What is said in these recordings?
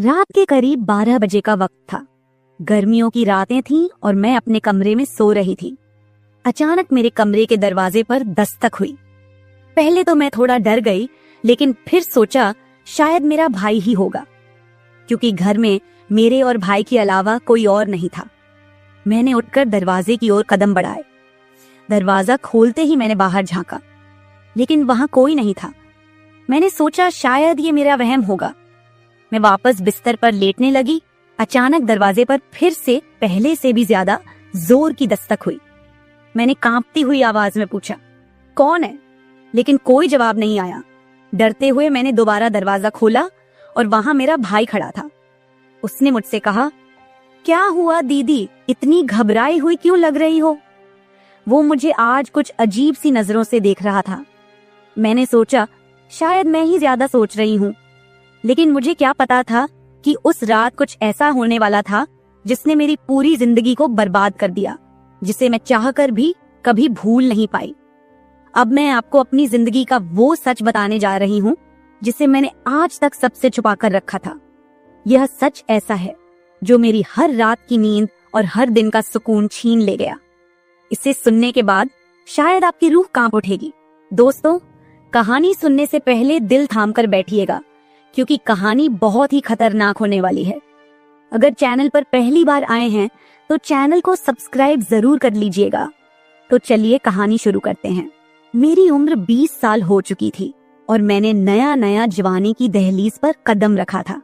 रात के करीब 12 बजे का वक्त था। गर्मियों की रातें थीं और मैं अपने कमरे में सो रही थी। अचानक मेरे कमरे के दरवाजे पर दस्तक हुई। पहले तो मैं थोड़ा डर गई, लेकिन फिर सोचा शायद मेरा भाई ही होगा, क्योंकि घर में मेरे और भाई के अलावा कोई और नहीं था। मैंने उठकर दरवाजे की ओर कदम बढ़ाए। दरवाजा खोलते ही मैंने बाहर झांका, लेकिन वहां कोई नहीं था। मैंने सोचा शायद ये मेरा वहम होगा। मैं वापस बिस्तर पर लेटने लगी। अचानक दरवाजे पर फिर से पहले से भी ज्यादा जोर की दस्तक हुई। मैंने कांपती हुई आवाज में पूछा, कौन है? लेकिन कोई जवाब नहीं आया। डरते हुए मैंने दोबारा दरवाजा खोला और वहां मेरा भाई खड़ा था। उसने मुझसे कहा, क्या हुआ दीदी, इतनी घबराई हुई क्यों लग रही हो? वो मुझे आज कुछ अजीब सी नजरों से देख रहा था। मैंने सोचा शायद मैं ही ज्यादा सोच रही हूँ, लेकिन मुझे क्या पता था कि उस रात कुछ ऐसा होने वाला था जिसने मेरी पूरी जिंदगी को बर्बाद कर दिया, जिसे मैं चाहकर भी कभी भूल नहीं पाई। अब मैं आपको अपनी जिंदगी का वो सच बताने जा रही हूँ जिसे मैंने आज तक सबसे छुपा कर रखा था। यह सच ऐसा है जो मेरी हर रात की नींद और हर दिन का सुकून छीन ले गया। इसे सुनने के बाद शायद आपकी रूह कांप उठेगी। दोस्तों, कहानी सुनने से पहले दिल थाम कर बैठिएगा, क्योंकि कहानी बहुत ही खतरनाक होने वाली है। अगर चैनल पर पहली बार आए हैं तो चैनल को सब्सक्राइब जरूर कर लीजिएगा। तो चलिए कहानी शुरू करते हैं। मेरी उम्र 20 साल हो चुकी थी और मैंने नया नया जवानी की दहलीज पर कदम रखा था।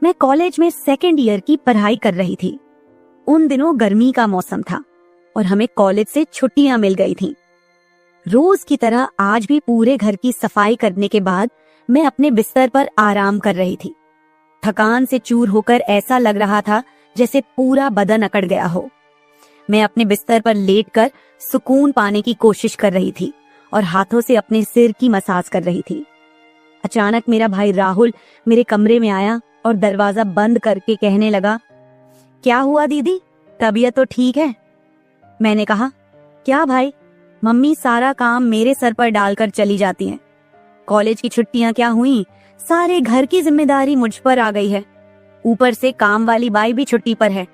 मैं कॉलेज में सेकेंड ईयर की पढ़ाई कर रही थी। उन दिनों गर्मी का मौसम था और हमें कॉलेज से छुट्टियां मिल गई थीं। रोज की तरह आज भी पूरे घर की सफाई करने के बाद मैं अपने बिस्तर पर आराम कर रही थी। थकान से चूर होकर ऐसा लग रहा था जैसे पूरा बदन अकड़ गया हो। मैं अपने बिस्तर पर लेटकर सुकून पाने की कोशिश कर रही थी और हाथों से अपने सिर की मसाज कर रही थी। अचानक मेरा भाई राहुल मेरे कमरे में आया और दरवाजा बंद करके कहने लगा, क्या हुआ दीदी, तबीयत तो ठीक है? मैंने कहा, क्या भाई, मम्मी सारा काम मेरे सर पर डालकर चली जाती हैं। कॉलेज की छुट्टियां क्या हुई, सारे घर की जिम्मेदारी मुझ पर आ गई है। ऊपर से काम वाली बाई भी छुट्टी पर है।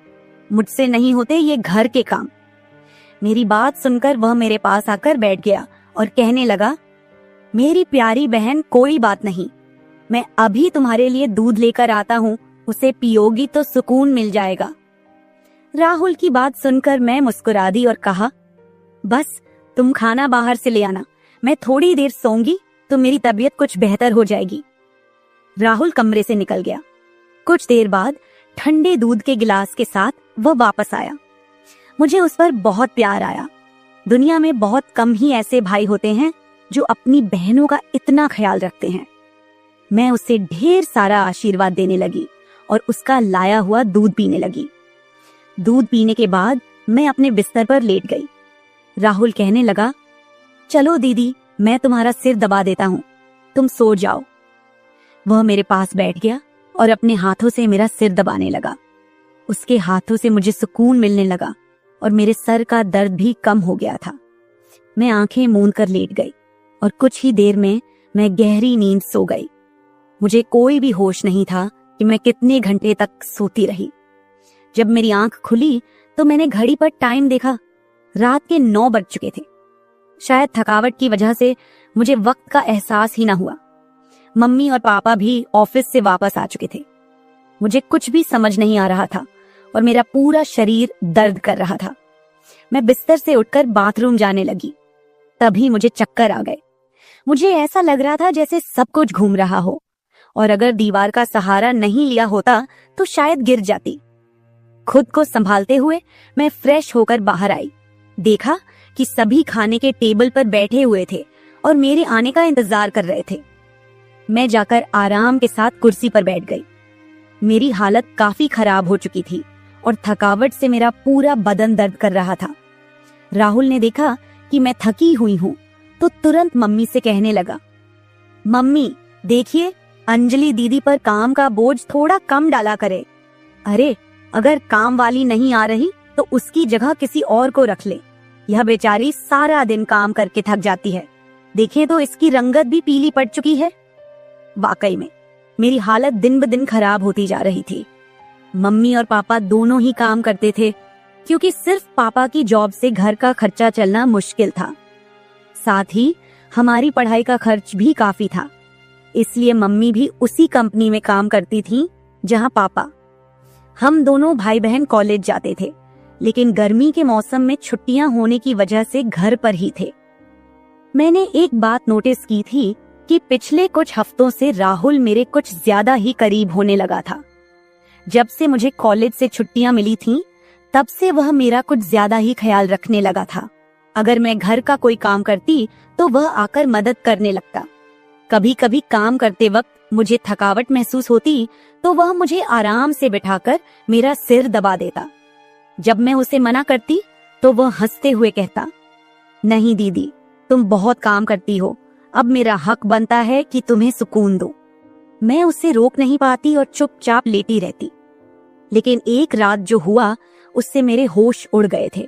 मुझसे नहीं होते ये घर के काम। मेरी बात सुनकर वह मेरे पास आकर बैठ गया और कहने लगा, मेरी प्यारी बहन, कोई बात नहीं, मैं अभी तुम्हारे लिए दूध लेकर आता हूँ, उसे पियोगी तो सुकून मिल जाएगा। राहुल की बात सुनकर मैं मुस्कुरा दी और कहा, बस तुम खाना बाहर से ले आना, मैं थोड़ी देर सोऊंगी तो मेरी तबीयत कुछ बेहतर हो जाएगी। राहुल कमरे से निकल गया। कुछ देर बाद ठंडे दूध के गिलास के साथ वह वापस आया। मुझे उस पर बहुत प्यार आया। दुनिया में बहुत कम ही ऐसे भाई होते हैं जो अपनी बहनों का इतना ख्याल रखते हैं। मैं उसे ढेर सारा आशीर्वाद देने लगी और उसका लाया हुआ दूध पीने लगी। दूध पीने के बाद मैं अपने बिस्तर पर लेट गई। राहुल कहने लगा, चलो दीदी, मैं तुम्हारा सिर दबा देता हूँ, तुम सो जाओ। वह मेरे पास बैठ गया और अपने हाथों से मेरा सिर दबाने लगा। उसके हाथों से मुझे सुकून मिलने लगा और मेरे सर का दर्द भी कम हो गया था। मैं आंखें मूंद कर लेट गई और कुछ ही देर में मैं गहरी नींद सो गई। मुझे कोई भी होश नहीं था कि मैं कितने घंटे तक सोती रही। जब मेरी आंख खुली तो मैंने घड़ी पर टाइम देखा। रात के 9 बज चुके थे। शायद थकावट की वजह से मुझे वक्त का एहसास ही ना हुआ। मम्मी और पापा भी ऑफिस से वापस आ चुके थे। मुझे कुछ भी समझ नहीं आ रहा था और मेरा पूरा शरीर दर्द कर रहा था। मैं बिस्तर से उठकर बाथरूम जाने लगी। तभी मुझे चक्कर आ गए। मुझे ऐसा लग रहा था जैसे सब कुछ घूम रहा हो और अगर दीवार का सहारा नहीं लिया होता तो शायद गिर जाती। खुद को संभालते हुए मैं फ्रेश होकर बाहर आई। देखा कि सभी खाने के टेबल पर बैठे हुए थे और मेरे आने का इंतजार कर रहे थे। मैं जाकर आराम के साथ कुर्सी पर बैठ गई। मेरी हालत काफी खराब हो चुकी थी और थकावट से मेरा पूरा बदन दर्द कर रहा था। राहुल ने देखा कि मैं थकी हुई हूँ तो तुरंत मम्मी से कहने लगा, मम्मी देखिए, अंजलि दीदी पर काम का बोझ थोड़ा कम डाला करे। अरे, अगर काम वाली नहीं आ रही तो उसकी जगह किसी और को रख ले। यह बेचारी सारा दिन काम करके थक जाती है। देखें तो इसकी रंगत भी पीली पड़ चुकी है। वाकई में मेरी हालत दिन ब दिन खराब होती जा रही थी। मम्मी और पापा दोनों ही काम करते थे, क्योंकि सिर्फ पापा की जॉब से घर का खर्चा चलना मुश्किल था। साथ ही हमारी पढ़ाई का खर्च भी काफी था, इसलिए मम्मी भी उसी कंपनी में काम करती थी जहां पापा। हम दोनों भाई बहन कॉलेज जाते थे, लेकिन गर्मी के मौसम में छुट्टियां होने की वजह से घर पर ही थे। मैंने एक बात नोटिस की थी कि पिछले कुछ हफ्तों से राहुल मेरे कुछ ज्यादा ही करीब होने लगा था। जब से मुझे कॉलेज से छुट्टियां मिली थीं, तब से वह मेरा कुछ ज्यादा ही ख्याल रखने लगा था। अगर मैं घर का कोई काम करती तो वह आकर मदद करने लगता। कभी कभी काम करते वक्त मुझे थकावट महसूस होती तो वह मुझे आराम से बिठाकर मेरा सिर दबा देता। जब मैं उसे मना करती तो वह हंसते हुए कहता, नहीं दीदी, तुम बहुत काम करती हो, अब मेरा हक बनता है कि तुम्हें सुकून दो। मैं उसे रोक नहीं पाती और चुपचाप लेटी रहती। लेकिन एक रात जो हुआ, उससे मेरे होश उड़ गए थे।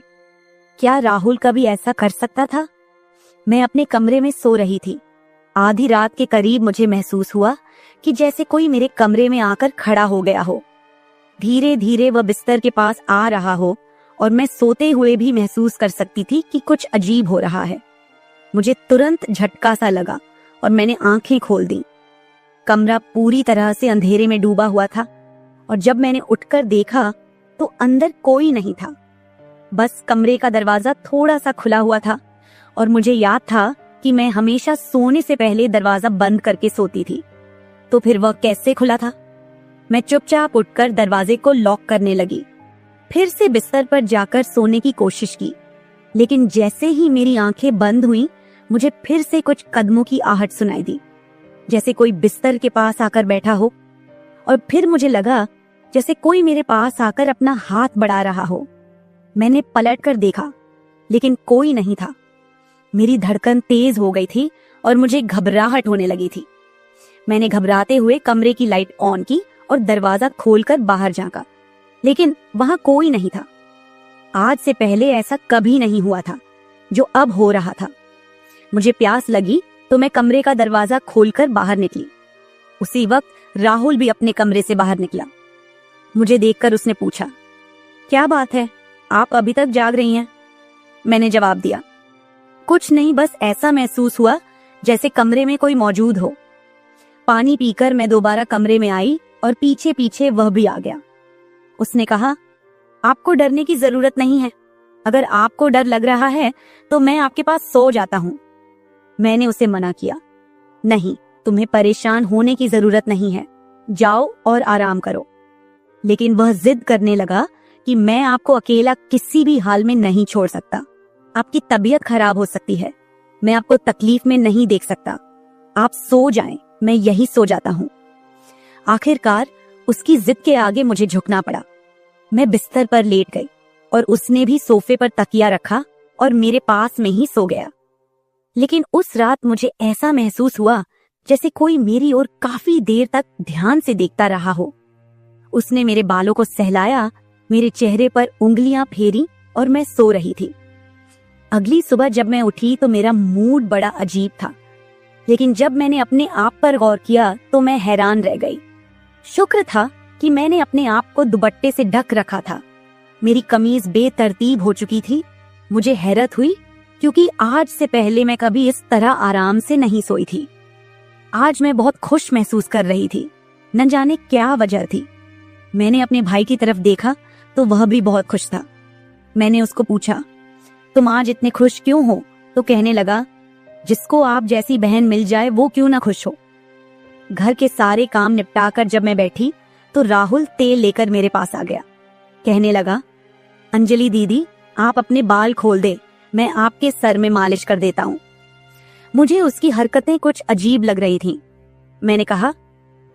क्या राहुल कभी ऐसा कर सकता था? मैं अपने कमरे में सो रही थी। आधी रात के करीब मुझे महसूस हुआ कि जैसे कोई मेरे कमरे में आकर खड़ा हो गया हो। धीरे धीरे वह बिस्तर के पास आ रहा हो और मैं सोते हुए भी महसूस कर सकती थी कि कुछ अजीब हो रहा है। मुझे तुरंत झटका सा लगा और मैंने आंखें खोल दी। कमरा पूरी तरह से अंधेरे में डूबा हुआ था और जब मैंने उठकर देखा तो अंदर कोई नहीं था। बस कमरे का दरवाजा थोड़ा सा खुला हुआ था और मुझे याद था कि मैं हमेशा सोने से पहले दरवाजा बंद करके सोती थी। तो फिर वह कैसे खुला था? मैं चुपचाप उठकर दरवाजे को लॉक करने लगी। फिर से बिस्तर पर जाकर सोने की कोशिश की, लेकिन जैसे ही मेरी आंखें बंद हुईं, मुझे फिर से कुछ कदमों की आहट सुनाई दी, जैसे कोई बिस्तर के पास आकर बैठा हो। और फिर मुझे लगा जैसे कोई मेरे पास आकर अपना हाथ बढ़ा रहा हो। मैंने पलटकर देखा, लेकिन कोई नहीं था। मेरी धड़कन तेज हो गई थी और मुझे घबराहट होने लगी थी। मैंने घबराते हुए कमरे की लाइट ऑन की और दरवाजा खोलकर बाहर झांका, लेकिन वहां कोई नहीं था। आज से पहले ऐसा कभी नहीं हुआ था जो अब हो रहा था। मुझे प्यास लगी तो मैं कमरे का दरवाजा खोलकर बाहर निकली। उसी वक्त राहुल भी अपने कमरे से बाहर निकला। मुझे देखकर उसने पूछा, क्या बात है, आप अभी तक जाग रही हैं? मैंने जवाब दिया, कुछ नहीं, बस ऐसा महसूस हुआ जैसे कमरे में कोई मौजूद हो। पानी पीकर मैं दोबारा कमरे में आई और पीछे पीछे वह भी आ गया। उसने कहा, आपको डरने की जरूरत नहीं है। अगर आपको डर लग रहा है तो मैं आपके पास सो जाता हूँ। मैंने उसे मना किया, नहीं, तुम्हें परेशान होने की जरूरत नहीं है, जाओ और आराम करो। लेकिन वह जिद करने लगा कि मैं आपको अकेला किसी भी हाल में नहीं छोड़ सकता। आपकी तबीयत खराब हो सकती है, मैं आपको तकलीफ में नहीं देख सकता। आप सो जाएं, मैं यही सो जाता हूँ। आखिरकार उसकी जिद के आगे मुझे झुकना पड़ा। मैं बिस्तर पर लेट गई और उसने भी सोफे पर तकिया रखा और मेरे पास में ही सो गया। लेकिन उस रात मुझे ऐसा महसूस हुआ जैसे कोई मेरी ओर काफी देर तक ध्यान से देखता रहा हो। उसने मेरे बालों को सहलाया, मेरे चेहरे पर उंगलियां फेरी और मैं सो रही थी। अगली सुबह जब मैं उठी तो मेरा मूड बड़ा अजीब था, लेकिन जब मैंने अपने आप पर गौर किया तो मैं हैरान रह गई। शुक्र था कि मैंने अपने आप को दुपट्टे से ढक रखा था। मेरी कमीज बेतरतीब हो चुकी थी। मुझे हैरत हुई क्योंकि आज से पहले मैं कभी इस तरह आराम से नहीं सोई थी। आज मैं बहुत खुश महसूस कर रही थी, न जाने क्या वजह थी। मैंने अपने भाई की तरफ देखा तो वह भी बहुत खुश था। मैंने उसको पूछा, तुम आज इतने खुश क्यों हो? तो कहने लगा, जिसको आप जैसी बहन मिल जाए वो क्यों ना खुश हो। घर के सारे काम निपटाकर जब मैं बैठी तो राहुल तेल लेकर मेरे पास आ गया। कहने लगा, अंजलि दीदी, आप अपने बाल खोल दे, मैं आपके सर में मालिश कर देता हूँ। मुझे उसकी हरकतें कुछ अजीब लग रही थीं। मैंने कहा,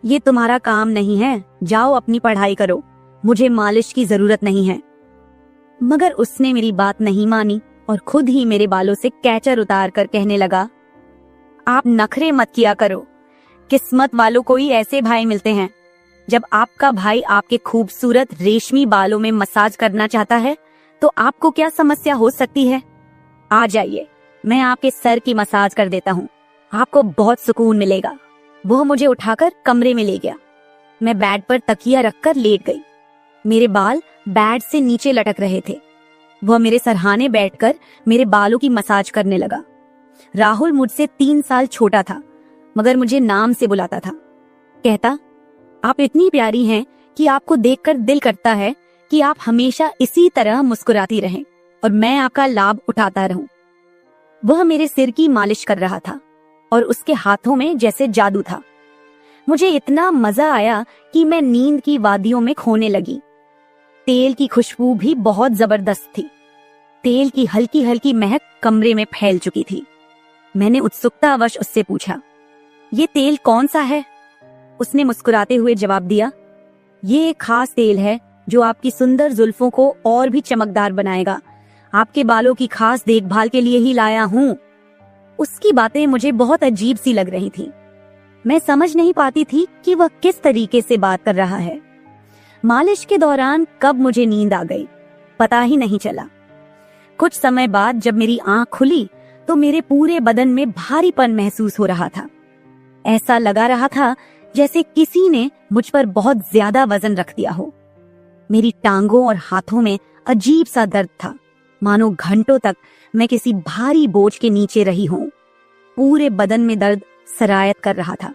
ये तुम्हारा काम नहीं है, जाओ अपनी पढ़ाई करो, मुझे मालिश की जरूरत नहीं है। मगर उसने मेरी बात नहीं मानी और खुद ही मेरे बालों से कैचर उतार कर कहने लगा, आप नखरे मत किया करो, किस्मत वालों को ही ऐसे भाई मिलते हैं। जब आपका भाई आपके खूबसूरत रेशमी बालों में मसाज करना चाहता है तो आपको क्या समस्या हो सकती है? आ जाइए, मैं आपके सर की मसाज कर देता हूँ, आपको बहुत सुकून मिलेगा। वह मुझे उठाकर कमरे में ले गया। मैं बेड पर तकिया रखकर लेट गई। मेरे बाल बेड से नीचे लटक रहे थे। वह मेरे सरहाने बैठकर मेरे बालों की मसाज करने लगा। राहुल मुझसे 3 साल छोटा था, मगर मुझे नाम से बुलाता था। कहता, आप इतनी प्यारी हैं कि आपको देखकर दिल करता है कि आप हमेशा इसी तरह मुस्कुराती रहें और मैं आपका लाभ उठाता रहूं। वह मेरे सिर की मालिश कर रहा था और उसके हाथों में जैसे जादू था। मुझे इतना मजा आया कि मैं नींद की वादियों में खोने लगी। तेल की खुशबू भी बहुत जबरदस्त थी। तेल की हल्की हल्की महक कमरे में फैल चुकी थी। मैंने उत्सुकतावश उससे पूछा, ये तेल कौन सा है? उसने मुस्कुराते हुए जवाब दिया, ये एक खास तेल है जो आपकी सुंदर जुल्फों को और भी चमकदार बनाएगा। आपके बालों की खास देखभाल के लिए ही लाया हूँ। उसकी बातें मुझे बहुत अजीब सी लग रही थी। मैं समझ नहीं पाती थी कि वह किस तरीके से बात कर रहा है। मालिश के दौरान कब मुझे नींद आ गई, पता ही नहीं चला। कुछ समय बाद जब मेरी आंख खुली तो मेरे पूरे बदन में भारीपन महसूस हो रहा था। ऐसा लगा रहा था जैसे किसी ने मुझ पर बहुत ज्यादा वजन रख दिया हो। मेरी टांगों और हाथों में अजीब सा दर्द था, मानो घंटों तक मैं किसी भारी बोझ के नीचे रही हूं। पूरे बदन में दर्द सरायत कर रहा था।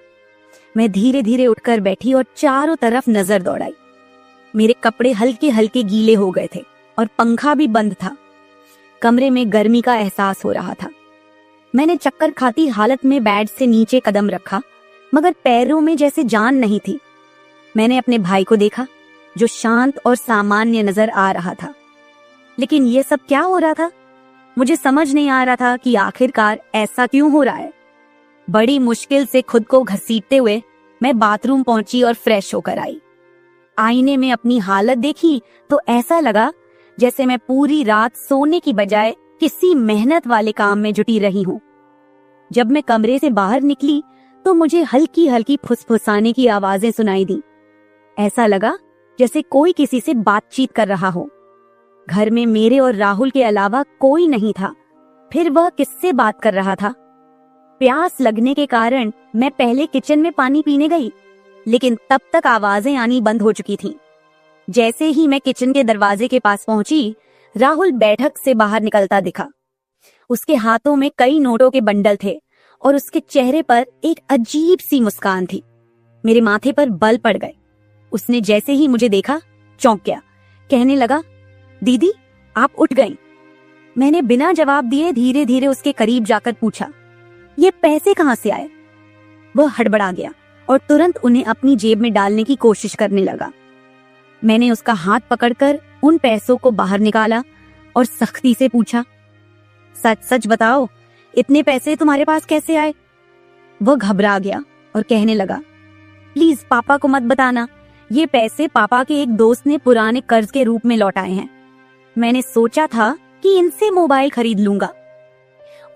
मैं धीरे धीरे उठकर बैठी और चारों तरफ नजर दौड़ाई। मेरे कपड़े हल्के हल्के गीले हो गए थे और पंखा भी बंद था। कमरे में गर्मी का एहसास हो रहा था। मैंने चक्कर खाती हालत में बेड से नीचे कदम रखा, मगर पैरों में जैसे जान नहीं थी। मैंने अपने भाई को देखा जो शांत और सामान्य नजर आ रहा था। लेकिन यह सब क्या हो रहा था? मुझे समझ नहीं आ रहा था कि आखिरकार ऐसा क्यों हो रहा है। बड़ी मुश्किल से खुद को घसीटते हुए मैं बाथरूम पहुंची और फ्रेश होकर आई। आईने में अपनी हालत देखी तो ऐसा लगा जैसे मैं पूरी रात सोने की बजाय किसी मेहनत वाले काम में जुटी रही हूं। जब मैं कमरे से बाहर निकली तो मुझे हल्की हल्की फुसफुसाने की आवाजें सुनाई दी। ऐसा लगा जैसे कोई किसी से बातचीत कर रहा हो। घर में मेरे और राहुल के अलावा कोई नहीं था। फिर वह किससे बात कर रहा था? प्यास लगने के कारण मैं पहले किचन में पानी पीने गई, लेकिन तब तक आवाजें आनी बंद हो चुकी थीं। जैसे ही मैं किचन के दरवाजे के पास पहुंची, राहुल बैठक से बाहर निकलता दिखा। उसके हाथों में कई नोटों के बंडल थे और उसके चेहरे पर एक अजीब सी मुस्कान थी। मेरे माथे पर बल पड़ गए। उसने जैसे ही मुझे देखा चौंक गया। कहने लगा, दीदी आप उठ गईं। मैंने बिना जवाब दिए धीरे धीरे उसके करीब जाकर पूछा, ये पैसे कहां से आए? वह हड़बड़ा गया और तुरंत उन्हें अपनी जेब में डालने की कोशिश करने लगा। मैंने उसका हाथ पकड़कर उन पैसों को बाहर निकाला और सख्ती से पूछा, सच सच बताओ, इतने पैसे तुम्हारे पास कैसे आए? वह घबरा गया और कहने लगा, प्लीज पापा को मत बताना। ये पैसे पापा के एक दोस्त ने पुराने कर्ज के रूप में लौटाए हैं। मैंने सोचा था कि इनसे मोबाइल खरीद लूंगा।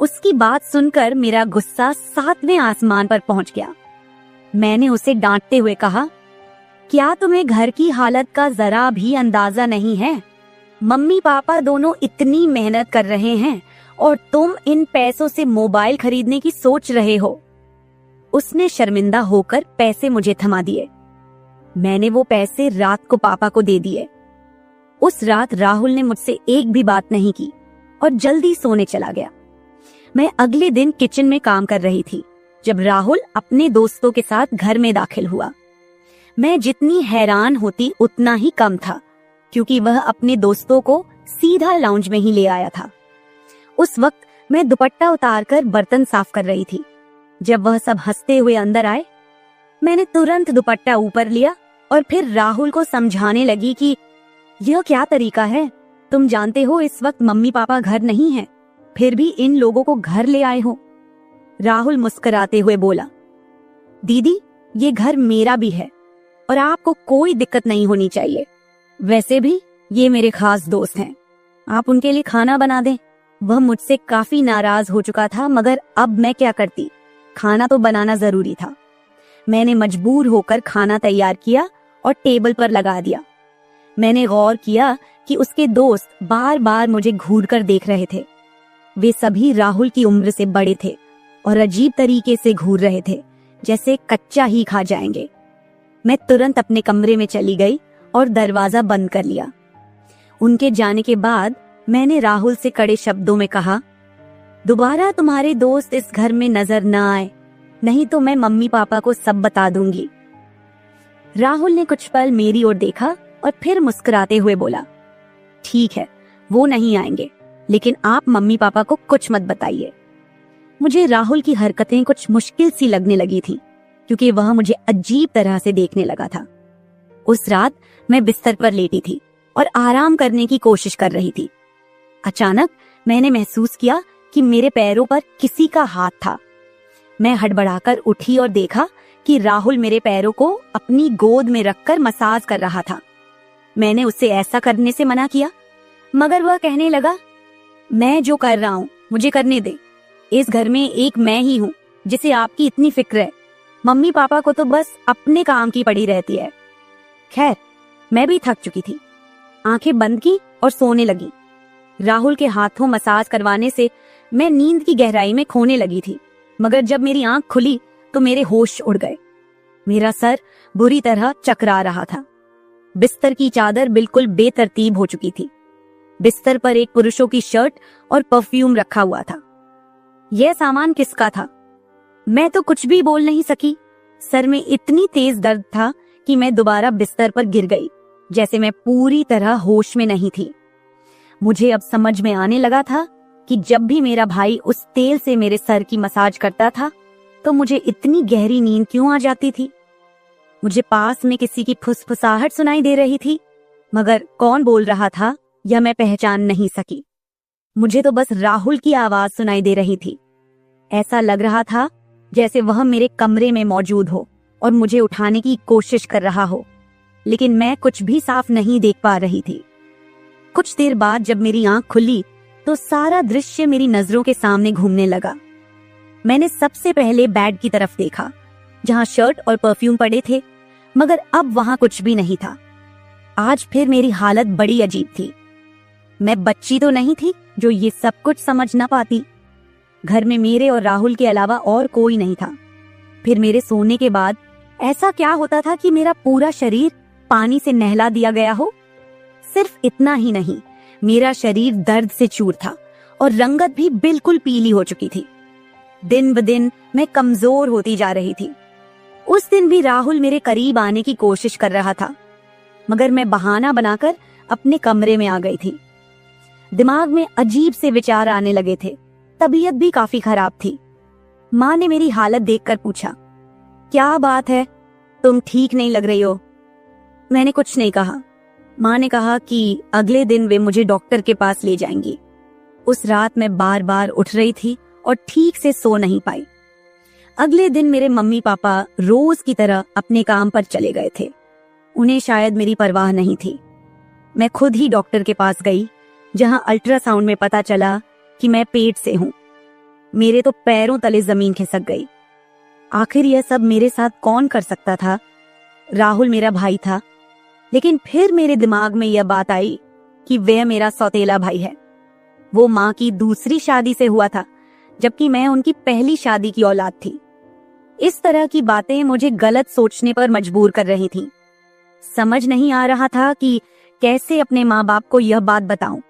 उसकी बात सुनकर मेरा गुस्सा 7वें आसमान पर पहुंच गया। मैंने उसे डांटते हुए कहा, क्या तुम्हें घर की हालत का जरा भी अंदाजा नहीं है? मम्मी पापा दोनों इतनी मेहनत कर रहे हैं और तुम इन पैसों से मोबाइल खरीदने की सोच रहे हो। उसने शर्मिंदा होकर पैसे मुझे थमा दिए। मैंने वो पैसे रात को पापा को दे दिए। उस रात राहुल ने मुझसे एक भी बात नहीं की और जल्दी सोने चला गया। मैं अगले दिन किचन में काम कर रही थी जब राहुल अपने दोस्तों के साथ घर में दाखिल हुआ। मैं जितनी हैरान होती उतना ही कम था, क्योंकि वह अपने दोस्तों को सीधा लाउंज में ही ले आया था। उस वक्त मैं दुपट्टा उतारकर बर्तन साफ कर रही थी। जब वह सब हंसते हुए अंदर आए, मैंने तुरंत दुपट्टा ऊपर लिया और फिर राहुल को समझाने लगी कि यह क्या तरीका है? तुम जानते हो इस वक्त मम्मी पापा घर नहीं हैं, फिर भी इन लोगों को घर ले आए हो। राहुल मुस्कुराते हुए बोला, दीदी ये घर मेरा भी है और आपको कोई दिक्कत नहीं होनी चाहिए। वैसे भी ये मेरे खास दोस्त हैं, आप उनके लिए खाना बना दें। वह मुझसे काफी नाराज हो चुका था, मगर अब मैं क्या करती? खाना तो बनाना जरूरी था। मैंने मजबूर होकर खाना तैयार किया और टेबल पर लगा दिया। मैंने गौर किया कि उसके दोस्त बार बार मुझे घूर कर देख रहे थे। वे सभी राहुल की उम्र से बड़े थे और अजीब तरीके से घूर रहे थे, जैसे कच्चा ही खा जाएंगे। मैं तुरंत अपने कमरे में चली गई और दरवाजा बंद कर लिया। उनके जाने के बाद मैंने राहुल से कड़े शब्दों में कहा, दोबारा तुम्हारे दोस्त इस घर में नजर न आए, नहीं तो मैं मम्मी पापा को सब बता दूंगी। राहुल ने कुछ पल मेरी ओर देखा और फिर मुस्कुराते हुए बोला, ठीक है, वो नहीं आएंगे, लेकिन आप मम्मी पापा को कुछ मत बताइए। मुझे राहुल की हरकतें कुछ मुश्किल सी लगने लगी थी, क्योंकि वह मुझे अजीब तरह से देखने लगा था। उस रात मैं बिस्तर पर लेटी थी और आराम करने की कोशिश कर रही थी। अचानक मैंने महसूस किया कि मेरे पैरों पर किसी का हाथ था। मैं हड़बड़ाकर उठी और देखा कि राहुल मेरे पैरों को अपनी गोद में रखकर मसाज कर रहा था। मैंने उससे ऐसा करने से मना किया, मगर वह कहने लगा, मैं जो कर रहा हूँ मुझे करने दे। इस घर में एक मैं ही हूँ जिसे आपकी इतनी फिक्र है। मम्मी पापा को तो बस अपने काम की पड़ी रहती है। खैर, मैं भी थक चुकी थी। आंखें बंद की और सोने लगी। राहुल के हाथों मसाज करवाने से मैं नींद की गहराई में खोने लगी थी, मगर जब मेरी आंख खुली तो मेरे होश उड़ गए। मेरा सर बुरी तरह चकरा रहा था। बिस्तर की चादर बिल्कुल बेतरतीब हो चुकी थी। बिस्तर पर एक पुरुषों की शर्ट और परफ्यूम रखा हुआ था। यह सामान किसका था? मैं तो कुछ भी बोल नहीं सकी। सर में इतनी तेज दर्द था कि मैं दोबारा बिस्तर पर गिर गई, जैसे मैं पूरी तरह होश में नहीं थी। मुझे अब समझ में आने लगा था कि जब भी मेरा भाई उस तेल से मेरे सर की मसाज करता था तो मुझे इतनी गहरी नींद क्यों आ जाती थी। मुझे पास में किसी की फुसफुसाहट सुनाई दे रही थी, मगर कौन बोल रहा था यह मैं पहचान नहीं सकी। मुझे तो बस राहुल की आवाज सुनाई दे रही थी। ऐसा लग रहा था जैसे वह मेरे कमरे में मौजूद हो और मुझे उठाने की कोशिश कर रहा हो, लेकिन मैं कुछ भी साफ नहीं देख पा रही थी। कुछ देर बाद जब मेरी आंख खुली तो सारा दृश्य मेरी नजरों के सामने घूमने लगा। मैंने सबसे पहले बेड की तरफ देखा, जहां शर्ट और परफ्यूम पड़े थे, मगर अब वहां कुछ भी नहीं था। आज फिर मेरी हालत बड़ी अजीब थी। मैं बच्ची तो नहीं थी जो ये सब कुछ समझ ना पाती। घर में मेरे और राहुल के अलावा और कोई नहीं था। फिर मेरे सोने के बाद ऐसा क्या होता था कि मेरा पूरा शरीर पानी से नहला दिया गया हो? सिर्फ इतना ही नहीं, मेरा शरीर दर्द से चूर था और रंगत भी बिल्कुल पीली हो चुकी थी। दिन ब दिन मैं कमजोर होती जा रही थी। उस दिन भी राहुल मेरे करीब आने की कोशिश कर रहा था, मगर मैं बहाना बनाकर अपने कमरे में आ गई थी। दिमाग में अजीब से विचार आने लगे थे। तबीयत भी काफी खराब थी। माँ ने मेरी हालत देखकर पूछा, क्या बात है, तुम ठीक नहीं लग रही हो? मैंने कुछ नहीं कहा। माँ ने कहा कि अगले दिन वे मुझे डॉक्टर के पास ले जाएंगी। उस रात मैं बार बार उठ रही थी और ठीक से सो नहीं पाई। अगले दिन मेरे मम्मी पापा रोज की तरह अपने काम पर चले गए थे। उन्हें शायद मेरी परवाह नहीं थी। मैं खुद ही डॉक्टर के पास गई, जहां अल्ट्रासाउंड में पता चला कि मैं पेट से हूं। मेरे तो पैरों तले जमीन खिसक गई। आखिर यह सब मेरे साथ कौन कर सकता था? राहुल मेरा भाई था, लेकिन फिर मेरे दिमाग में यह बात आई कि वह मेरा सौतेला भाई है। वो माँ की दूसरी शादी से हुआ था, जबकि मैं उनकी पहली शादी की औलाद थी। इस तरह की बातें मुझे गलत सोचने पर मजबूर कर रही थीं। समझ नहीं आ रहा था कि कैसे अपने माँ बाप को यह बात बताऊं।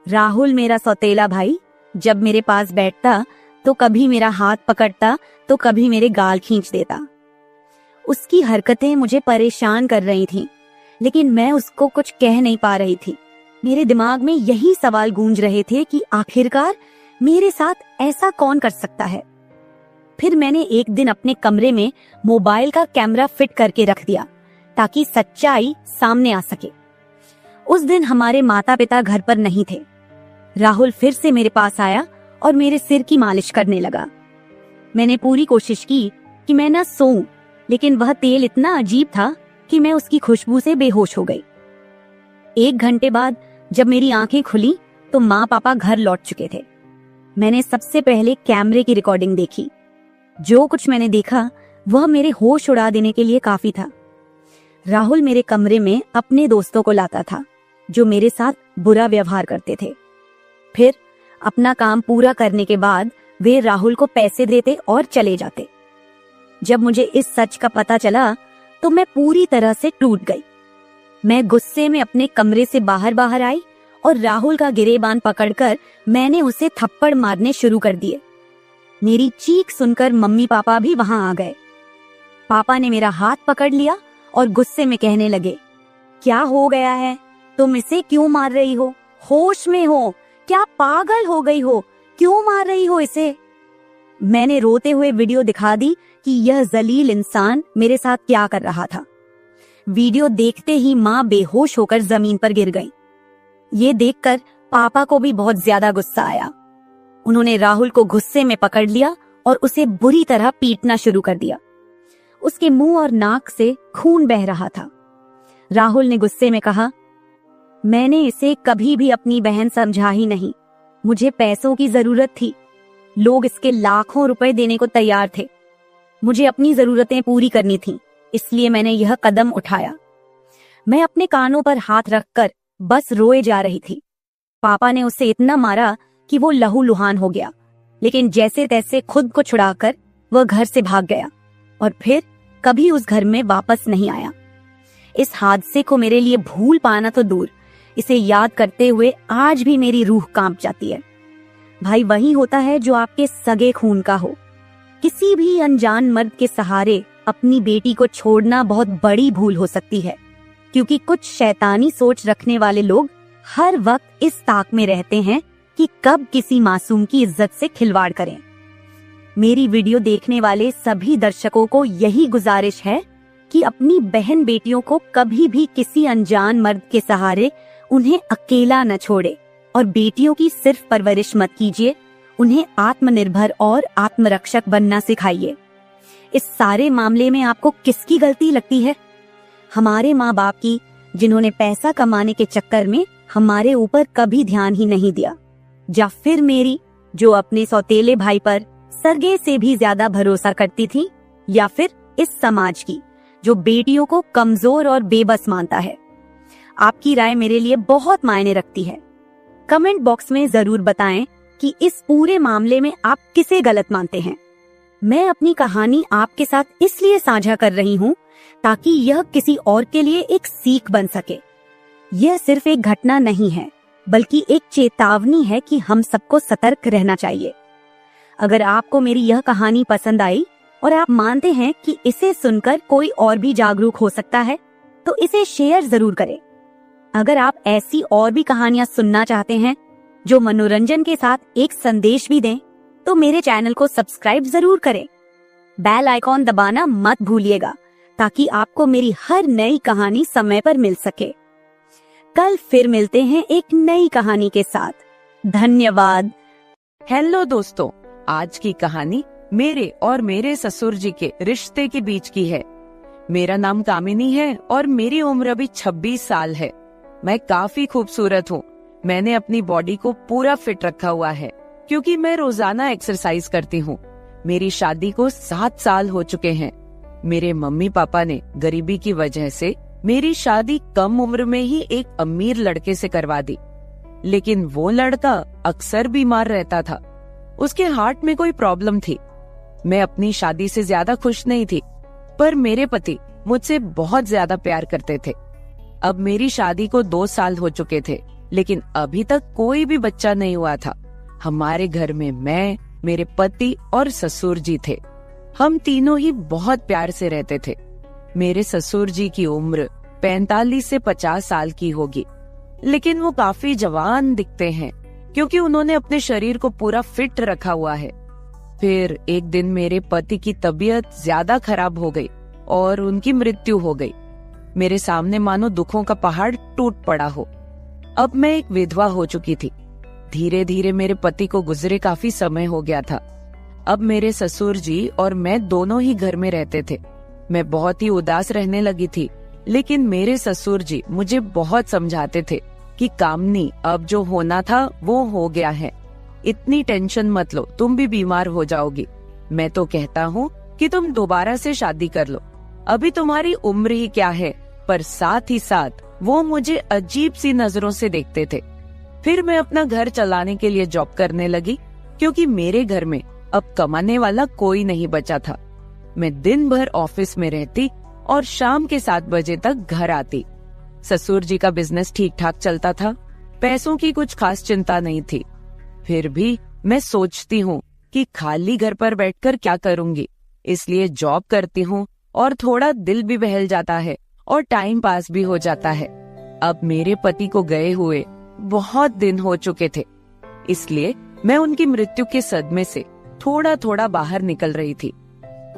राहुल मेरा सौतेला भाई जब मेरे पास बैठता तो कभी मेरा हाथ पकड़ता तो कभी मेरे गाल खींच देता। उसकी हरकतें मुझे परेशान कर रही थीं, लेकिन मैं उसको कुछ कह नहीं पा रही थी। मेरे दिमाग में यही सवाल गूंज रहे थे कि आखिरकार मेरे साथ ऐसा कौन कर सकता है। फिर मैंने एक दिन अपने कमरे में मोबाइल का कैमरा फिट करके रख दिया ताकि सच्चाई सामने आ सके। उस दिन हमारे माता पिता घर पर नहीं थे। राहुल फिर से मेरे पास आया और मेरे सिर की मालिश करने लगा। मैंने पूरी कोशिश की कि मैं ना सोऊं, लेकिन वह तेल इतना अजीब था कि मैं उसकी खुशबू से बेहोश हो गई। 1 घंटे बाद जब मेरी आंखें खुली तो माँ पापा घर लौट चुके थे। मैंने सबसे पहले कैमरे की रिकॉर्डिंग देखी। जो कुछ मैंने देखा वह मेरे होश उड़ा देने के लिए काफी था। राहुल मेरे कमरे में अपने दोस्तों को लाता था जो मेरे साथ बुरा व्यवहार करते थे। फिर अपना काम पूरा करने के बाद वे राहुल को पैसे देते और चले जाते। जब मुझे इस सच का पता चला तो मैं पूरी तरह से टूट गई। मैं गुस्से में अपने कमरे से बाहर आई और राहुल का गिरेबान पकड़कर मैंने उसे थप्पड़ मारने शुरू कर दिए। मेरी चीख सुनकर मम्मी पापा भी वहां आ गए। पापा ने मेरा हाथ पकड़ लिया और गुस्से में कहने लगे, क्या हो गया है? तुम इसे क्यों मार रही हो? होश में हो? क्या पागल हो गई हो? क्यों मार रही हो इसे? मैंने रोते हुए वीडियो दिखा दी कि यह जलील इंसान मेरे साथ क्या कर रहा था। वीडियो देखते ही माँ बेहोश होकर जमीन पर गिर गई। ये देखकर पापा को भी बहुत ज्यादा गुस्सा आया। उन्होंने राहुल को गुस्से में पकड़ लिया और उसे बुरी तरह पीटना शुरू कर दिया। उसके मुंह और नाक से खून बह रहा था। राहुल ने गुस्से में कहा, मैंने इसे कभी भी अपनी बहन समझा ही नहीं। मुझे पैसों की जरूरत थी। लोग इसके लाखों रुपए देने को तैयार थे। मुझे अपनी जरूरतें पूरी करनी थी, इसलिए मैंने यह कदम उठाया। मैं अपने कानों पर हाथ रखकर बस रोए जा रही थी। पापा ने उसे इतना मारा कि वो लहूलुहान हो गया, लेकिन जैसे तैसे खुद को छुड़ाकर वह घर से भाग गया और फिर कभी उस घर में वापस नहीं आया। इस हादसे को मेरे लिए भूल पाना तो दूर, इसे याद करते हुए आज भी मेरी रूह कांप जाती है। भाई वही होता है जो आपके सगे खून का हो। किसी भी अनजान मर्द के सहारे अपनी बेटी को छोड़ना बहुत बड़ी भूल हो सकती है, क्योंकि कुछ शैतानी सोच रखने वाले लोग हर वक्त इस ताक में रहते हैं कि कब किसी मासूम की इज्जत से खिलवाड़ करें। मेरी वीडियो देखने वाले सभी दर्शकों को यही गुजारिश है कि अपनी बहन बेटियों को कभी भी किसी अनजान मर्द के सहारे उन्हें अकेला न छोड़े और बेटियों की सिर्फ परवरिश मत कीजिए, उन्हें आत्मनिर्भर और आत्मरक्षक बनना सिखाइए। इस सारे मामले में आपको किसकी गलती लगती है? हमारे माँ बाप की, जिन्होंने पैसा कमाने के चक्कर में हमारे ऊपर कभी ध्यान ही नहीं दिया, या फिर मेरी, जो अपने सौतेले भाई पर सरगे से भी ज्यादा भरोसा करती थी, या फिर इस समाज की, जो बेटियों को कमजोर और बेबस मानता है। आपकी राय मेरे लिए बहुत मायने रखती है। कमेंट बॉक्स में जरूर बताएं कि इस पूरे मामले में आप किसे गलत मानते हैं। मैं अपनी कहानी आपके साथ इसलिए साझा कर रही हूँ ताकि यह किसी और के लिए एक सीख बन सके। यह सिर्फ एक घटना नहीं है, बल्कि एक चेतावनी है कि हम सबको सतर्क रहना चाहिए। अगर आपको मेरी यह कहानी पसंद आई और आप मानते हैं कि इसे सुनकर कोई और भी जागरूक हो सकता है, तो इसे शेयर जरूर करें। अगर आप ऐसी और भी कहानियां सुनना चाहते हैं जो मनोरंजन के साथ एक संदेश भी दें, तो मेरे चैनल को सब्सक्राइब जरूर करें। बेल आइकॉन दबाना मत भूलिएगा ताकि आपको मेरी हर नई कहानी समय पर मिल सके। कल फिर मिलते हैं एक नई कहानी के साथ। धन्यवाद। हेलो दोस्तों, आज की कहानी मेरे और मेरे ससुर जी के रिश्ते के बीच की है। मेरा नाम कामिनी है और मेरी उम्र अभी 26 साल है। मैं काफी खूबसूरत हूँ। मैंने अपनी बॉडी को पूरा फिट रखा हुआ है क्योंकि मैं रोजाना एक्सरसाइज करती हूँ। मेरी शादी को 7 साल हो चुके हैं। मेरे मम्मी पापा ने गरीबी की वजह से मेरी शादी कम उम्र में ही एक अमीर लड़के से करवा दी, लेकिन वो लड़का अक्सर बीमार रहता था। उसके हार्ट में कोई प्रॉब्लम थी। मैं अपनी शादी से ज्यादा खुश नहीं थी, पर मेरे पति मुझसे बहुत ज्यादा प्यार करते थे। अब मेरी शादी को 2 साल हो चुके थे, लेकिन अभी तक कोई भी बच्चा नहीं हुआ था। हमारे घर में मैं, मेरे पति और ससुर जी थे। हम तीनों ही बहुत प्यार से रहते थे। मेरे ससुर जी की उम्र 45 से 50 साल की होगी, लेकिन वो काफी जवान दिखते हैं क्योंकि उन्होंने अपने शरीर को पूरा फिट रखा हुआ है। फिर एक दिन मेरे पति की तबीयत ज्यादा खराब हो गई और उनकी मृत्यु हो गई। मेरे सामने मानो दुखों का पहाड़ टूट पड़ा हो। अब मैं एक विधवा हो चुकी थी। धीरे धीरे मेरे पति को गुजरे काफी समय हो गया था। अब मेरे ससुर जी और मैं दोनों ही घर में रहते थे। मैं बहुत ही उदास रहने लगी थी, लेकिन मेरे ससुर जी मुझे बहुत समझाते थे कि कामनी, अब जो होना था वो हो गया है, इतनी टेंशन मत लो, तुम भी बीमार हो जाओगी। मैं तो कहता हूँ कि तुम दोबारा से शादी कर लो, अभी तुम्हारी उम्र ही क्या है। पर साथ ही साथ वो मुझे अजीब सी नजरों से देखते थे। फिर मैं अपना घर चलाने के लिए जॉब करने लगी क्योंकि मेरे घर में अब कमाने वाला कोई नहीं बचा था। मैं दिन भर ऑफिस में रहती और शाम के 7 बजे तक घर आती। ससुर जी का बिजनेस ठीक ठाक चलता था, पैसों की कुछ खास चिंता नहीं थी। फिर भी मैं सोचती हूँ कि खाली घर पर बैठकर क्या करूंगी, इसलिए जॉब करती हूँ और थोड़ा दिल भी बहल जाता है और टाइम पास भी हो जाता है। अब मेरे पति को गए हुए बहुत दिन हो चुके थे, इसलिए मैं उनकी मृत्यु के सदमे से थोड़ा थोड़ा बाहर निकल रही थी।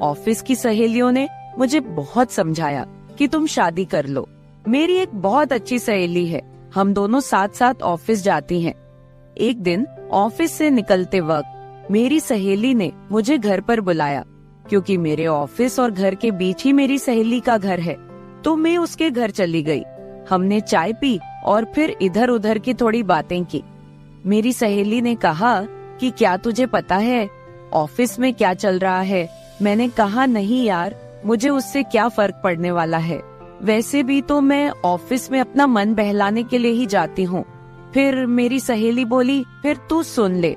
ऑफिस की सहेलियों ने मुझे बहुत समझाया कि तुम शादी कर लो। मेरी एक बहुत अच्छी सहेली है, हम दोनों साथ साथ ऑफिस जाती हैं। एक दिन ऑफिस से निकलते वक्त मेरी सहेली ने मुझे घर पर बुलाया, क्योंकि मेरे ऑफिस और घर के बीच ही मेरी सहेली का घर है। तो मैं उसके घर चली गई। हमने चाय पी और फिर इधर उधर की थोड़ी बातें की। मेरी सहेली ने कहा कि क्या तुझे पता है ऑफिस में क्या चल रहा है? मैंने कहा नहीं यार, मुझे उससे क्या फर्क पड़ने वाला है, वैसे भी तो मैं ऑफिस में अपना मन बहलाने के लिए ही जाती हूँ। फिर मेरी सहेली बोली, फिर तू सुन ले,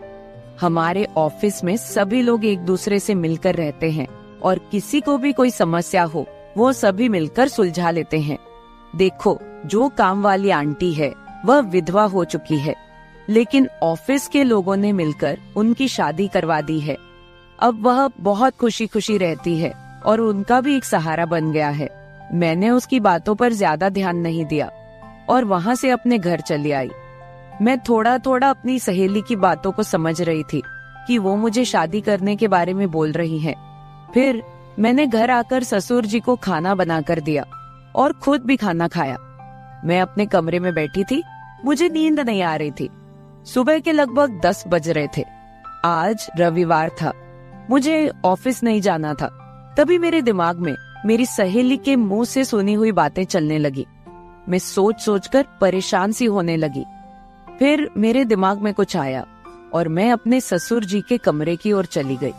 हमारे ऑफिस में सभी लोग एक दूसरे से मिलकर रहते हैं और किसी को भी कोई समस्या हो वो सभी मिलकर सुलझा लेते हैं। देखो, जो काम वाली आंटी है वह विधवा हो चुकी है, लेकिन ऑफिस के लोगों ने मिलकर उनकी शादी करवा दी है। अब वह बहुत खुशी खुशी रहती है और उनका भी एक सहारा बन गया है। मैंने उसकी बातों पर ज्यादा ध्यान नहीं दिया और वहाँ से अपने घर चली आई। मैं थोड़ा थोड़ा अपनी सहेली की बातों को समझ रही थी कि वो मुझे शादी करने के बारे में बोल रही है। फिर मैंने घर आकर ससुर जी को खाना बनाकर दिया और खुद भी खाना खाया। मैं अपने कमरे में बैठी थी, मुझे नींद नहीं आ रही थी। सुबह के लगभग 10 बज रहे थे। आज रविवार था, मुझे ऑफिस नहीं जाना था। तभी मेरे दिमाग में मेरी सहेली के मुंह से सुनी हुई बातें चलने लगी। मैं सोच सोचकर परेशान सी होने लगी। फिर मेरे दिमाग में कुछ आया और मैं अपने ससुर जी के कमरे की ओर चली गई।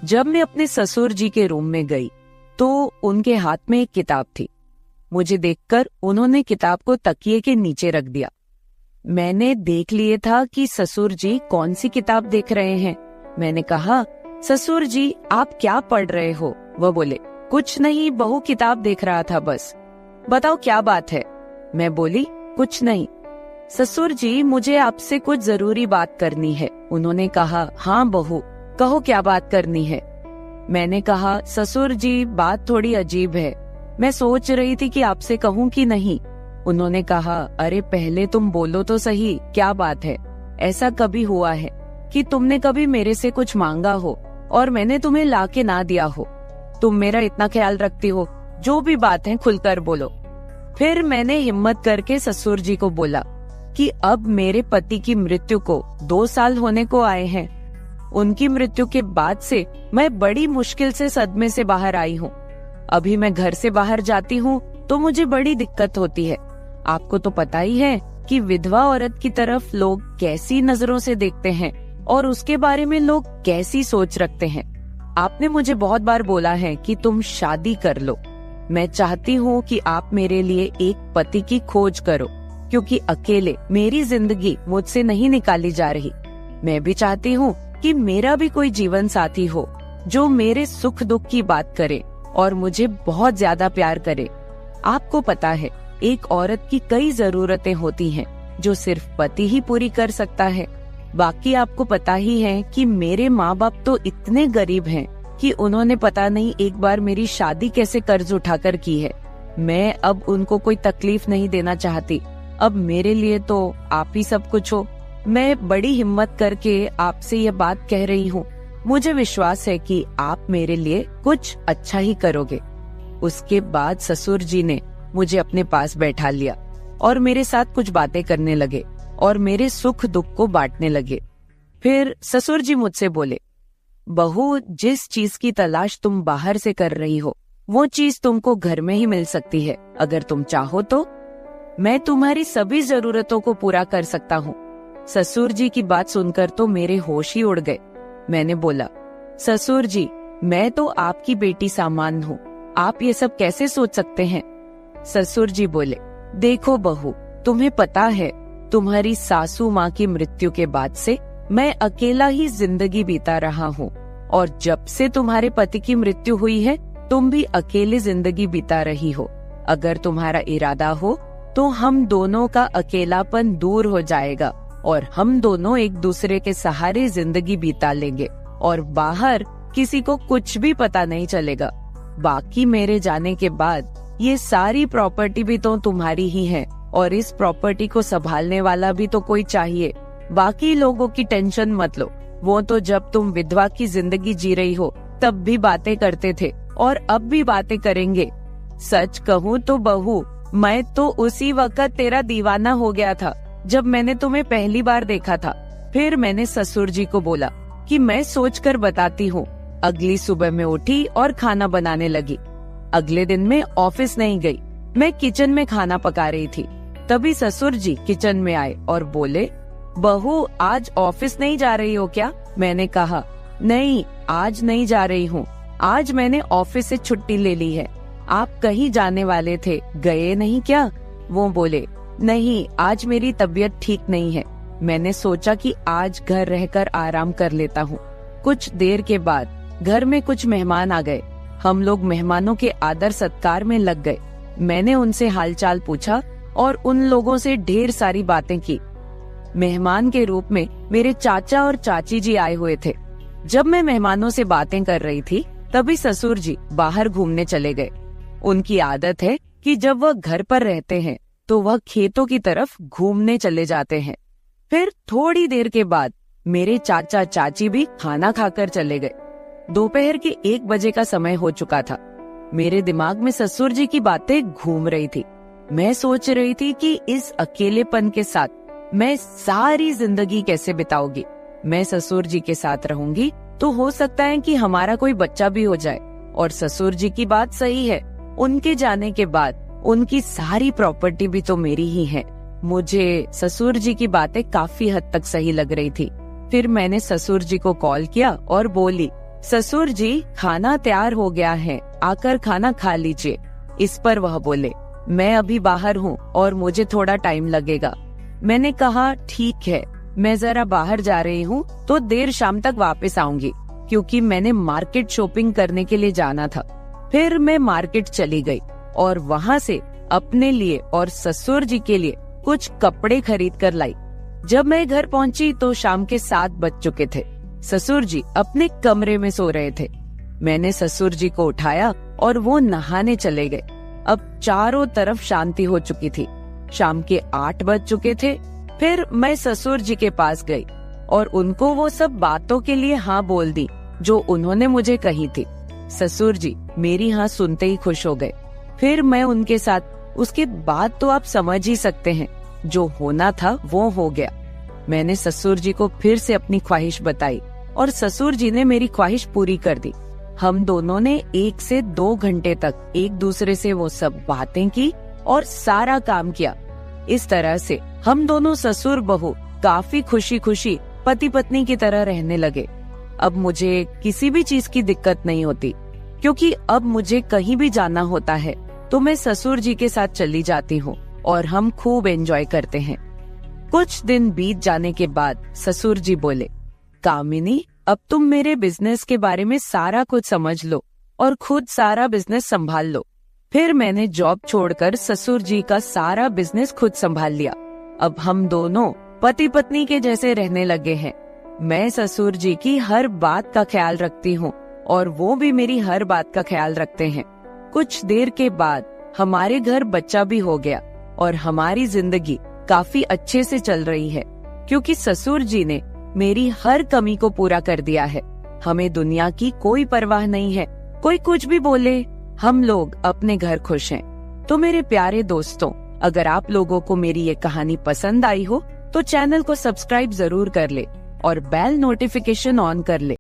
जब मैं अपने ससुर जी के रूम में गई तो उनके हाथ में एक किताब थी। मुझे देखकर उन्होंने किताब को तकिए के नीचे रख दिया। मैंने देख लिए था कि ससुर जी कौन सी किताब देख रहे हैं। मैंने कहा, ससुर जी आप क्या पढ़ रहे हो? वह बोले, कुछ नहीं बहू, किताब देख रहा था बस। बताओ क्या बात है? मैं बोली, कुछ नहीं ससुर जी, मुझे आपसे कुछ जरूरी बात करनी है। उन्होंने कहा, हाँ बहू कहो, क्या बात करनी है? मैंने कहा, ससुर जी बात थोड़ी अजीब है, मैं सोच रही थी कि आपसे कहूँ कि नहीं। उन्होंने कहा, अरे पहले तुम बोलो तो सही, क्या बात है? ऐसा कभी हुआ है कि तुमने कभी मेरे से कुछ मांगा हो और मैंने तुम्हें लाके ना दिया हो? तुम मेरा इतना ख्याल रखती हो, जो भी बात है खुलकर बोलो। फिर मैंने हिम्मत करके ससुर जी को बोला कि अब मेरे पति की मृत्यु को 2 साल होने को आए हैं। उनकी मृत्यु के बाद से मैं बड़ी मुश्किल से सदमे से बाहर आई हूँ। अभी मैं घर से बाहर जाती हूँ तो मुझे बड़ी दिक्कत होती है। आपको तो पता ही है कि विधवा औरत की तरफ लोग कैसी नजरों से देखते हैं और उसके बारे में लोग कैसी सोच रखते हैं। आपने मुझे बहुत बार बोला है कि तुम शादी कर लो। मैं चाहती हूँ कि आप मेरे लिए एक पति की खोज करो, क्योंकि अकेले मेरी जिंदगी मुझसे नहीं निकाली जा रही। मैं भी चाहती हूँ कि मेरा भी कोई जीवन साथी हो जो मेरे सुख दुख की बात करे और मुझे बहुत ज्यादा प्यार करे। आपको पता है, एक औरत की कई जरूरतें होती हैं जो सिर्फ पति ही पूरी कर सकता है। बाकी आपको पता ही है कि मेरे माँ बाप तो इतने गरीब हैं कि उन्होंने पता नहीं एक बार मेरी शादी कैसे कर्ज उठाकर की है। मैं अब उनको कोई तकलीफ नहीं देना चाहती। अब मेरे लिए तो आप ही सब कुछ हो। मैं बड़ी हिम्मत करके आपसे ये बात कह रही हूँ। मुझे विश्वास है कि आप मेरे लिए कुछ अच्छा ही करोगे। उसके बाद ससुर जी ने मुझे अपने पास बैठा लिया और मेरे साथ कुछ बातें करने लगे और मेरे सुख दुख को बांटने लगे। फिर ससुर जी मुझसे बोले, बहू, जिस चीज की तलाश तुम बाहर से कर रही हो वो चीज तुमको घर में ही मिल सकती है। अगर तुम चाहो तो मैं तुम्हारी सभी जरूरतों को पूरा कर सकता हूँ। ससुर जी की बात सुनकर तो मेरे होश ही उड़ गए। मैंने बोला, ससुर जी, मैं तो आपकी बेटी सामान हूँ, आप ये सब कैसे सोच सकते हैं? ससुर जी बोले, देखो बहू, तुम्हें पता है तुम्हारी सासू माँ की मृत्यु के बाद से मैं अकेला ही जिंदगी बीता रहा हूँ। और जब से तुम्हारे पति की मृत्यु हुई है तुम भी अकेले जिंदगी बिता रही हो। अगर तुम्हारा इरादा हो तो हम दोनों का अकेलापन दूर हो जाएगा और हम दोनों एक दूसरे के सहारे जिंदगी बिता लेंगे और बाहर किसी को कुछ भी पता नहीं चलेगा। बाकी मेरे जाने के बाद ये सारी प्रॉपर्टी भी तो तुम्हारी ही है और इस प्रॉपर्टी को संभालने वाला भी तो कोई चाहिए। बाकी लोगों की टेंशन मत लो, वो तो जब तुम विधवा की जिंदगी जी रही हो तब भी बातें करते थे और अब भी बातें करेंगे। सच कहूँ तो बहू, मैं तो उसी वक्त तेरा दीवाना हो गया था जब मैंने तुम्हें पहली बार देखा था। फिर मैंने ससुर जी को बोला कि मैं सोचकर बताती हूँ। अगली सुबह मैं उठी और खाना बनाने लगी। अगले दिन मैं ऑफिस नहीं गई, मैं किचन में खाना पका रही थी। तभी ससुर जी किचन में आए और बोले, बहू आज ऑफिस नहीं जा रही हो क्या? मैंने कहा, नहीं आज नहीं जा रही हूँ, आज मैंने ऑफिस से छुट्टी ले ली है। आप कहीं जाने वाले थे, गए नहीं क्या? वो बोले, नहीं आज मेरी तबीयत ठीक नहीं है, मैंने सोचा कि आज घर रहकर आराम कर लेता हूँ। कुछ देर के बाद घर में कुछ मेहमान आ गए। हम लोग मेहमानों के आदर सत्कार में लग गए। मैंने उनसे हालचाल पूछा और उन लोगों से ढेर सारी बातें की। मेहमान के रूप में मेरे चाचा और चाची जी आए हुए थे। जब मैं मेहमानों से बातें कर रही थी तभी ससुर जी बाहर घूमने चले गए। उनकी आदत है कि जब वह घर पर रहते हैं तो वह खेतों की तरफ घूमने चले जाते हैं। फिर थोड़ी देर के बाद मेरे चाचा चाची भी खाना खाकर चले गए। दोपहर के 1 बजे का समय हो चुका था। मेरे दिमाग में ससुर जी की बातें घूम रही थी। मैं सोच रही थी कि इस अकेलेपन के साथ मैं सारी जिंदगी कैसे बिताऊंगी। मैं ससुर जी के साथ रहूंगी तो हो सकता है कि हमारा कोई बच्चा भी हो जाए। और ससुर जी की बात सही है, उनके जाने के बाद उनकी सारी प्रॉपर्टी भी तो मेरी ही है। मुझे ससुर जी की बातें काफी हद तक सही लग रही थी। फिर मैंने ससुर जी को कॉल किया और बोली, ससुर जी खाना तैयार हो गया है, आकर खाना खा लीजिए। इस पर वह बोले, मैं अभी बाहर हूँ और मुझे थोड़ा टाइम लगेगा। मैंने कहा ठीक है, मैं जरा बाहर जा रही हूँ तो देर शाम तक वापस आऊंगी, क्योंकि मैंने मार्केट शॉपिंग करने के लिए जाना था। फिर मैं मार्केट चली गई और वहाँ से अपने लिए और ससुर जी के लिए कुछ कपड़े खरीद कर लाई। जब मैं घर पहुँची तो शाम के 7 बज चुके थे। ससुर जी अपने कमरे में सो रहे थे। मैंने ससुर जी को उठाया और वो नहाने चले गए। अब चारों तरफ शांति हो चुकी थी। शाम के 8 बज चुके थे। फिर मैं ससुर जी के पास गई और उनको वो सब बातों के लिए हाँ बोल दी जो उन्होंने मुझे कही थी। ससुर जी मेरी हाँ सुनते ही खुश हो गए। फिर मैं उनके साथ, उसके बाद तो आप समझ ही सकते हैं, जो होना था वो हो गया। मैंने ससुर जी को फिर से अपनी ख्वाहिश बताई और ससुर जी ने मेरी ख्वाहिश पूरी कर दी। हम दोनों ने 1 से 2 घंटे तक एक दूसरे से वो सब बातें की और सारा काम किया। इस तरह से हम दोनों ससुर बहू काफी खुशी खुशी पति पत्नी की तरह रहने लगे। अब मुझे किसी भी चीज की दिक्कत नहीं होती, क्योंकि अब मुझे कहीं भी जाना होता है तो मैं ससुर जी के साथ चली जाती हूँ और हम खूब एंजॉय करते हैं। कुछ दिन बीत जाने के बाद ससुर जी बोले, कामिनी अब तुम मेरे बिजनेस के बारे में सारा कुछ समझ लो और खुद सारा बिजनेस संभाल लो। फिर मैंने जॉब छोड़कर ससुर जी का सारा बिजनेस खुद संभाल लिया। अब हम दोनों पति पत्नी के जैसे रहने लगे हैं। मैं ससुर जी की हर बात का ख्याल रखती हूँ और वो भी मेरी हर बात का ख्याल रखते हैं। कुछ देर के बाद हमारे घर बच्चा भी हो गया और हमारी जिंदगी काफी अच्छे से चल रही है, क्योंकि ससुर जी ने मेरी हर कमी को पूरा कर दिया है। हमें दुनिया की कोई परवाह नहीं है, कोई कुछ भी बोले, हम लोग अपने घर खुश हैं। तो मेरे प्यारे दोस्तों, अगर आप लोगों को मेरी ये कहानी पसंद आई हो तो चैनल को सब्सक्राइब जरूर कर ले और बेल नोटिफिकेशन ऑन कर ले।